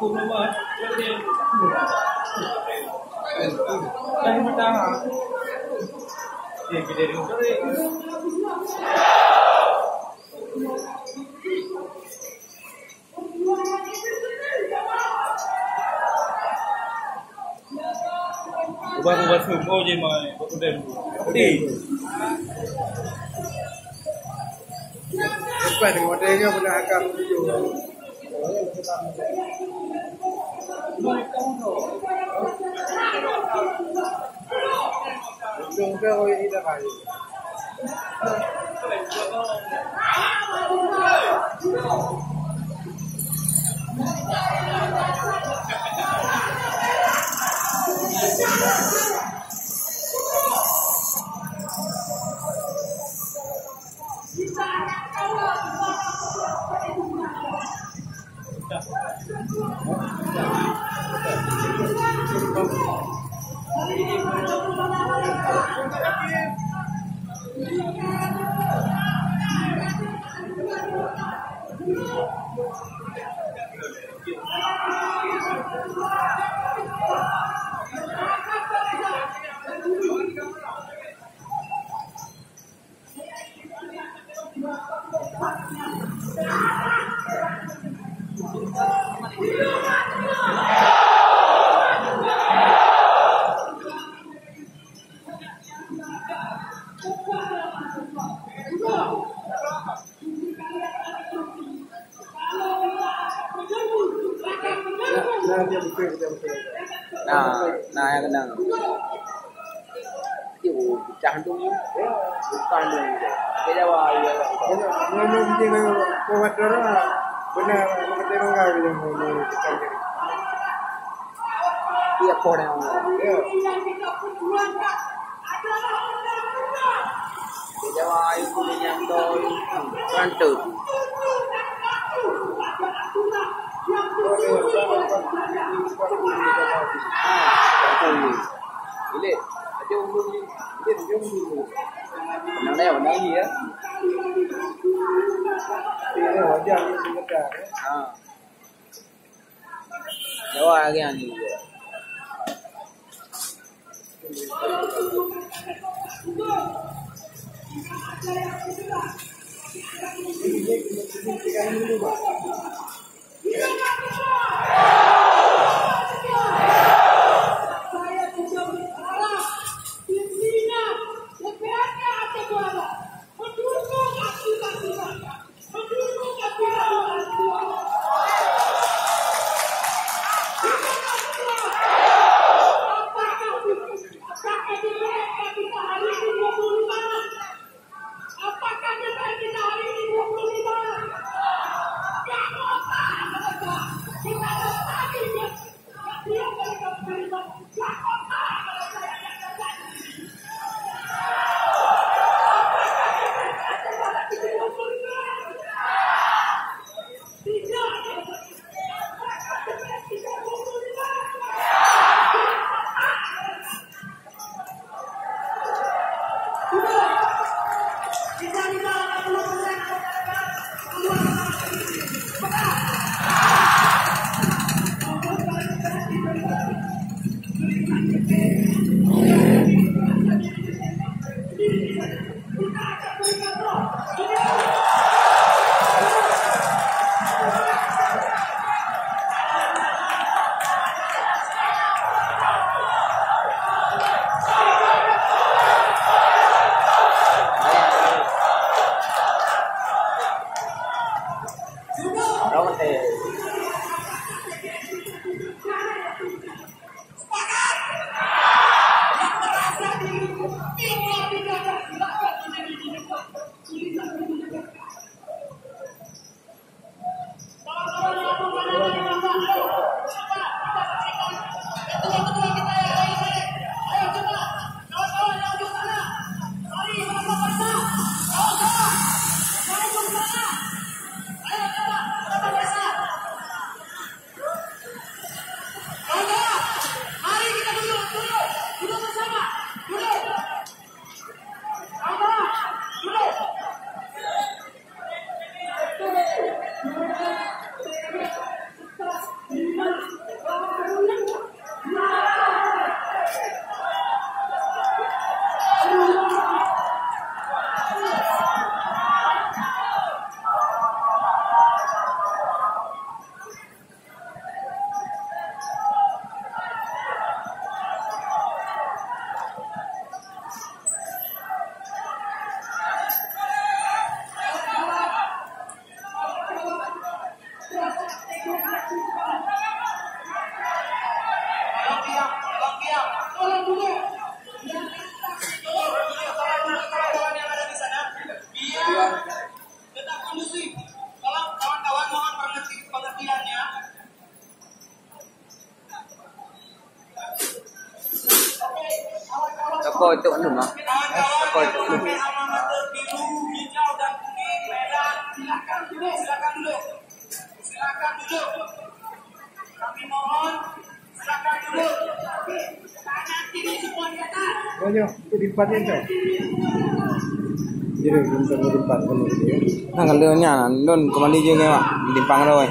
Buat semua je mai, buat dem. Di. Lepas dengan modelnya pernah akan tu. Ujung ke kau ini dah kaya. Nah yang kena. Itu pecah tu. Bukan tu. Dia jawab dia. Belum dia kuat orang. Benar kita orang yang mau pecah jadi. Dia korang. Ya. Dia jawab itu menyantoi rantai. Ile ada umur ni, dia umur. Benar ni ya. Ini wajah ni kita. Jawab lagi ni. teko itu anu mah. Teko itu. Banyak itu di tempatnya tuh. Jadi belum tentu di tempat penuh. Nah, kalau nya, don kembali juga, Pak. Di Pang rồi.